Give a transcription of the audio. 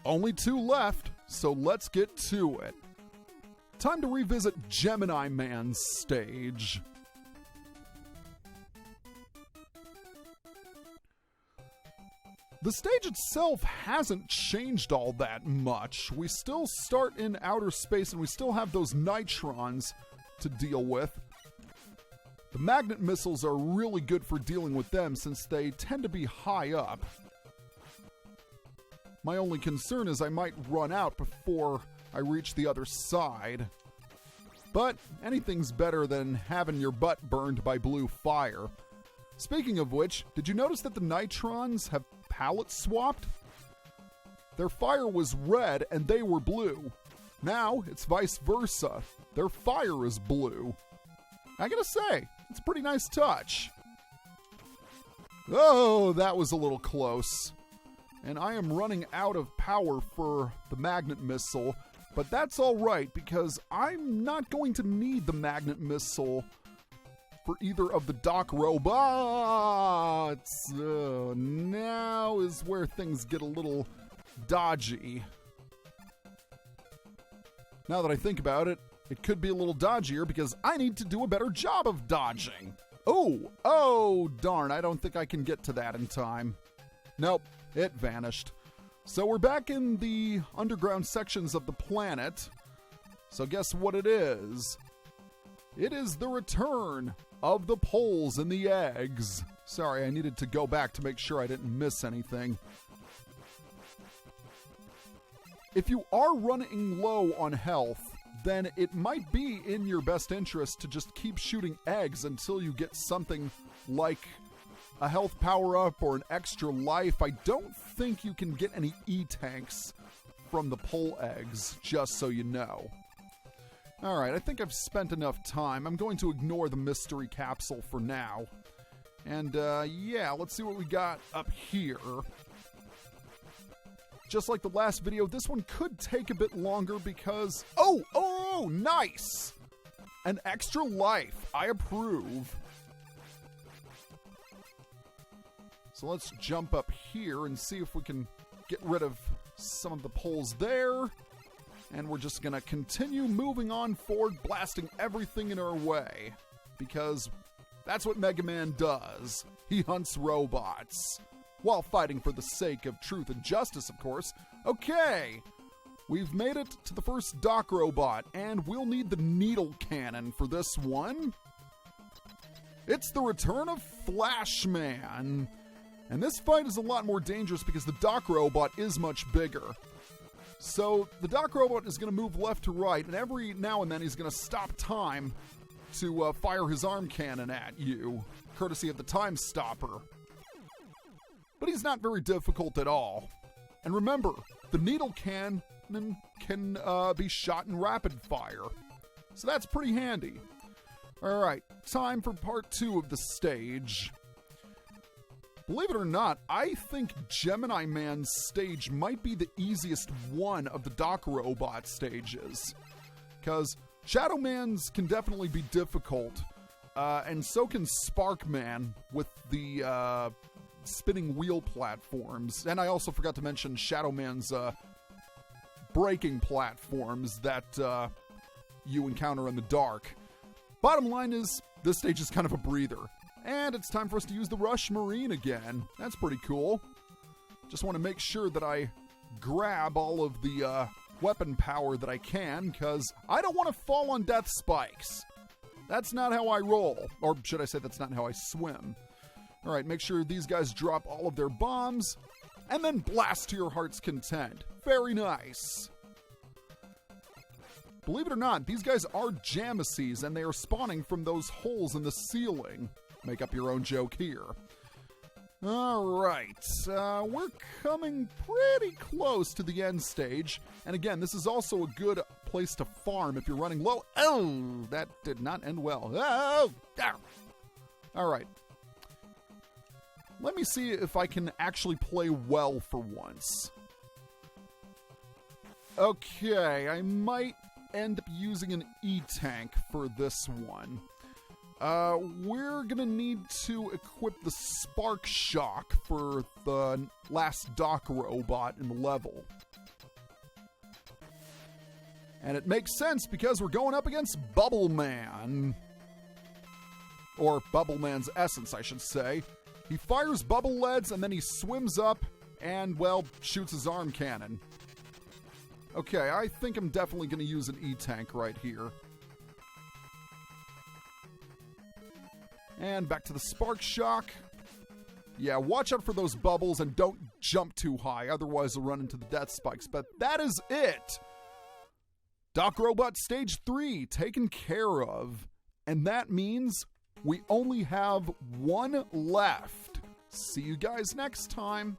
Only 2 left, so let's get to it. Time to revisit Gemini Man's stage. The stage itself hasn't changed all that much. We still start in outer space and we still have those nitrons to deal with. The magnet missiles are really good for dealing with them since they tend to be high up. My only concern is I might run out before I reach the other side. But anything's better than having your butt burned by blue fire. Speaking of which, did you notice that the nitrons have palettes swapped? Their fire was red and they were blue. Now it's vice versa. Their fire is blue. I gotta say, it's a pretty nice touch. Oh, that was a little close. And I am running out of power for the magnet missile, but that's all right because I'm not going to need the magnet missile for either of the dock robots. Now is where things get a little dodgy. Now that I think about it, it could be a little dodgier because I need to do a better job of dodging. Oh, darn, I don't think I can get to that in time. Nope, it vanished. So we're back in the underground sections of the planet. So guess what it is? It is the return of the poles and the eggs. Sorry, I needed to go back to make sure I didn't miss anything. If you are running low on health, then it might be in your best interest to just keep shooting eggs until you get something like a health power-up or an extra life. I don't think you can get any E-tanks from the pole eggs, just so you know. Alright, I think I've spent enough time. I'm going to ignore the mystery capsule for now. And, yeah, let's see what we got up here. Just like the last video, this one could take a bit longer because... Oh, nice! An extra life. I approve. So let's jump up here and see if we can get rid of some of the poles there. And we're just going to continue moving on forward, blasting everything in our way. Because that's what Mega Man does. He hunts robots. While fighting for the sake of truth and justice, of course. Okay, we've made it to the first dock robot, and we'll need the needle cannon for this one. It's the return of Flashman. And this fight is a lot more dangerous because the dock robot is much bigger. So the dock robot is going to move left to right, and every now and then he's going to stop time to fire his arm cannon at you, courtesy of the time stopper. But he's not very difficult at all. And remember, the needle cannon can be shot in rapid fire. So that's pretty handy. Alright, time for part 2 of the stage. Believe it or not, I think Gemini Man's stage might be the easiest one of the dock robot stages. Because Shadow Man's can definitely be difficult. And so can Spark Man with the spinning wheel platforms. And I also forgot to mention Shadow Man's braking platforms that you encounter in the dark. Bottom line is, this stage is kind of a breather. And it's time for us to use the Rush Marine again. That's pretty cool. Just want to make sure that I grab all of the weapon power that I can, because I don't want to fall on death spikes. That's not how I roll. Or should I say that's not how I swim. Alright, make sure these guys drop all of their bombs, and then blast to your heart's content. Very nice. Believe it or not, these guys are Jameses, and they are spawning from those holes in the ceiling. Make up your own joke here. Alright, we're coming pretty close to the end stage. And again, this is also a good place to farm if you're running low. Oh, that did not end well. Oh, alright. Let me see if I can actually play well for once. Okay, I might end up using an E-tank for this one. We're gonna need to equip the Spark Shock for the last dock robot in the level. And it makes sense because we're going up against Bubble Man. Or Bubble Man's essence, I should say. He fires bubble leads and then he swims up and, well, shoots his arm cannon. Okay, I think I'm definitely going to use an E-Tank right here. And back to the Spark Shock. Yeah, watch out for those bubbles and don't jump too high, otherwise you'll run into the death spikes. But that is it! Doc Robot Stage 3 taken care of. And that means we only have one left. See you guys next time.